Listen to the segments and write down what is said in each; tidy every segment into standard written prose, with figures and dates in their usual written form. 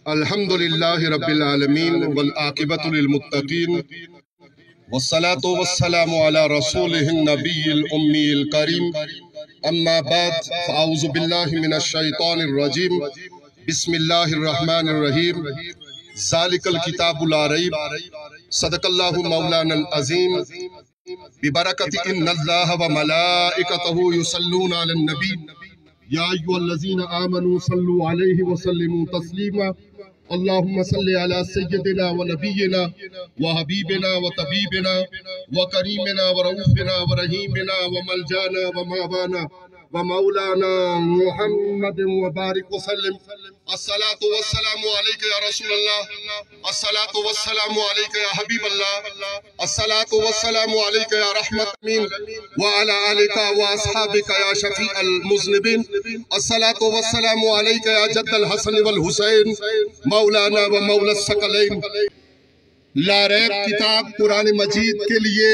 الحمدللہ رب العالمین والعاقبۃ للمتقین والصلاة والسلام علی رسولہ النبی الأمی الکریم اما بعد فاعوذ باللہ من الشیطان الرجیم بسم اللہ الرحمن الرحیم ذالک الکتاب لا ریب صدق اللہ مولانا العظیم ببرکت ان اللہ وملائکتہ یصلون علی النبی یا ایھا الذین آمنوا صلوا علیہ وسلموا تسلیما اللہم صلی علی سیدنا ونبینا وحبیبنا وطبیبنا وکریمنا ورؤوفنا ورحیمنا وملجانا وماوانا ومولانا محمد وبارک وسلم الصلاة والسلام علیک یا رسول اللہ الصلاة والسلام علیک یا حبیب اللہ الصلاة والسلام علیک یا رحمت امین وعلی آلک واصحابک یا شفیع المذنبین الصلاة والسلام علیک یا جد الحسن والحسین مولانا و مولا الثقلین لا ریب کتاب قرآن مجید کے لیے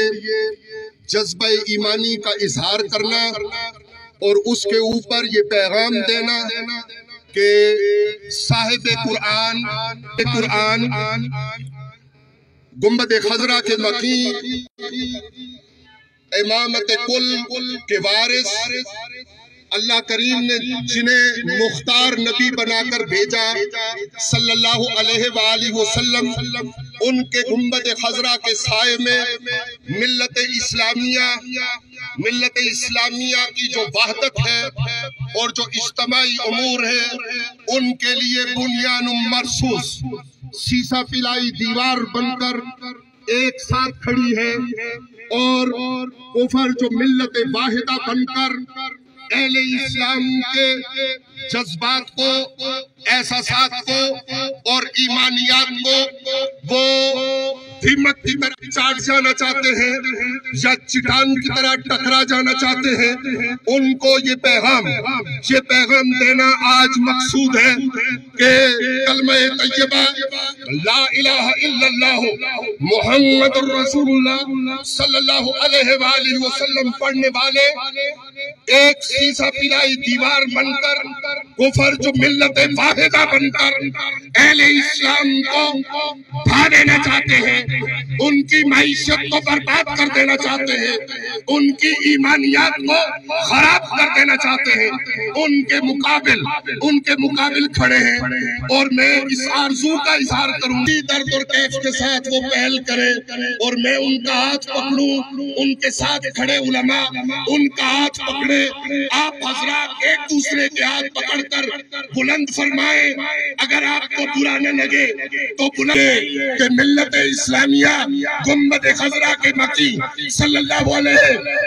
جذبہ ایمانی کا اظہار کرنا اور اس کے اوپر یہ پیغام دینا کہ صاحب قرآن گنبد خضرا کے مقیم امامت کل کے وارث اللہ کریم نے جنہیں مختار نبی بنا کر بھیجا صلی اللہ علیہ وآلہ وسلم ان کے گنبد خضرا کے سائے میں ملت اسلامیہ کی جو وحدت ہے اور جو اجتماعی امور ہے ان کے لیے بنیان مرصوص سیسا پلائی دیوار بن کر ایک ساتھ کھڑی ہے اور کفر جو ملت واحدہ بن کر اہل اسلام کے جذبات کو احساسات کو اور ایمانیات کو وہ دھمک کی طرح چاٹ جانا چاہتے ہیں یا چٹان کی طرح ٹکرا جانا چاہتے ہیں ان کو یہ پیغام دینا آج مقصود ہے کہ کلمہ طیبہ لا الہ الا اللہ محمد الرسول اللہ صلی اللہ علیہ وآلہ وسلم پڑھنے والے ایک سیسا پلائی دیوار بن کر کفر جو ملت واحدہ بن کر اہل اسلام کو بھا دینا چاہتے ہیں ان کی معیشت کو برباد کر دینا چاہتے ہیں ان کی ایمانیات کو خراب کر دینا چاہتے ہیں ان کے مقابل کھڑے ہیں اور میں اس آرزو کا اظہار کروں درد اور کیف کے ساتھ وہ پہل کرے اور میں ان کا ہاتھ پکڑوں ان کے ساتھ کھڑے علماء ان کا ہاتھ پکڑے آپ حضرات ایک دوسرے کے ہاتھ پکڑ کر بلند فرمائیں اگر آپ کو برا نہ لگے تو بلند کہ ملت اسلامیہ گنبد خضرا کے مکی صلی اللہ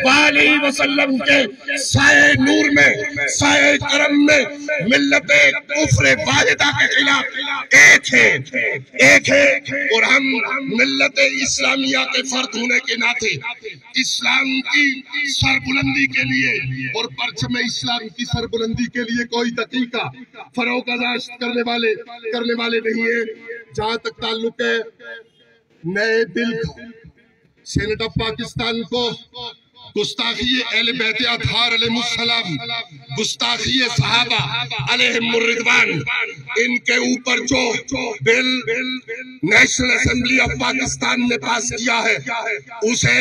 علیہ وسلم کے سائے نور میں سائے کرم میں ملت کفر واحدہ کے خلاف ایک ہے اور ہم ملت اسلامیہ کے فرد ہونے کے ناطے اسلام کی سربلندی کے لیے اور پرچم اسلام کی سربلندی کے لیے کوئی دقیقہ فروغ ازاشت کرنے والے نہیں ہیں جہاں تک تعلق ہے نئے بل سینٹ آف پاکستان کو گستاخی اہل بیت اطہار علیہ السلام گستاخی صحابہ علیہم الرضوان ان کے اوپر جو بل نیشنل اسمبلی آف پاکستان نے پاس کیا ہے اسے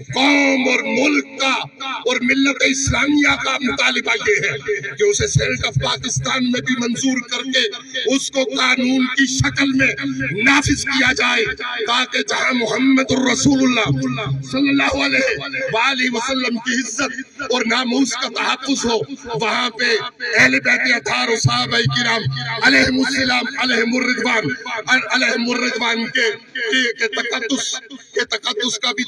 قوم اور ملک کا اور ملت اسلامیہ کا مطالبہ یہ ہے کہ اسے سینٹ آف پاکستان میں بھی منظور کر کے اس کو قانون کی شکل میں نافذ کیا جائے تاکہ جہاں محمد الرسول اللہ صلی اللہ علیہ وآلہ وسلم کی عزت اور ناموس کا تحفظ ہو وہاں پہ اہل بیت اطہار و صحابہ کرام علیہم السلام علیہم الرضوان کے تقدس کا بھی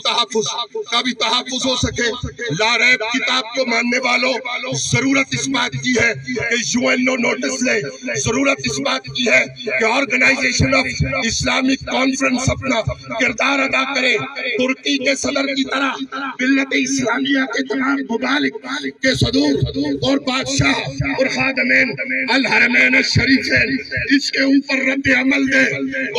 تحفظ ہو سکے لا ریب کتاب کو ماننے والوں ضرورت اس بات کی ہے کہ یونو نوٹس لے ضرورت اس بات کی ہے کہ آرگنائزیشن آف اسلامک کانفرنس اپنا کردار ادا کرے ترکی کے صدر کی طرح ملت اسلامیہ کے تمام ممالک کے صدور اور بادشاہ اور خادمین الحرمین الشریفین اس کے اوپر رد عمل دے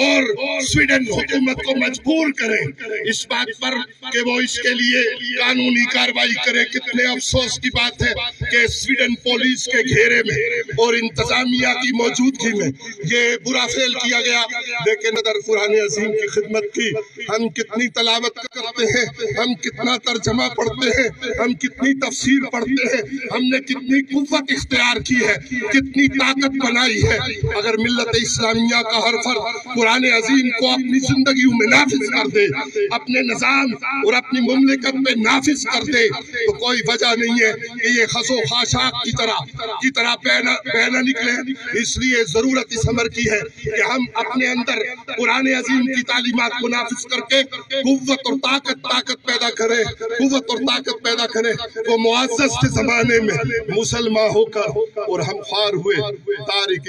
اور سویڈن حکومت کو مجبور کرے اس بات پر کہ وہ اس کے لیے قانونی کارروائی کرے۔ کتنے افسوس کی بات ہے کہ سویڈن پولیس کے گھیرے میں اور انتظامیہ کی موجودگی میں یہ برا فعل کیا گیا۔ لیکن ادھر قرآن عظیم کی خدمت کی ہم کتنی تلاوت کرتے ہیں، ہم کتنا ترجمہ پڑھتے ہیں، ہم کتنی تفسیر پڑھتے ہیں، ہم نے کتنی قوت اختیار کی ہے، کتنی طاقت بنائی ہے۔ اگر ملت اسلامیہ کا ہر فرد قرآن عظیم کو اپنی زندگیوں میں نافذ کر دے، اپنے نظام اور اپنی مملکت میں نافذ کر دے، تو کوئی وجہ نہیں ہے کہ یہ خس و خاشاک کی طرح بہ نہ نکلے۔ اس لیے ضرورت اس امر کی ہے کہ ہم اپنے اندر قرآن عظیم کی تعلیمات کو نافذ کر کے قوت اور طاقت پیدا کریں، قوت اور طاقت پیدا کریں۔ وہ معزز کے زمانے میں مسلمان ہو کر اور ہم خوار ہوئے تاریخ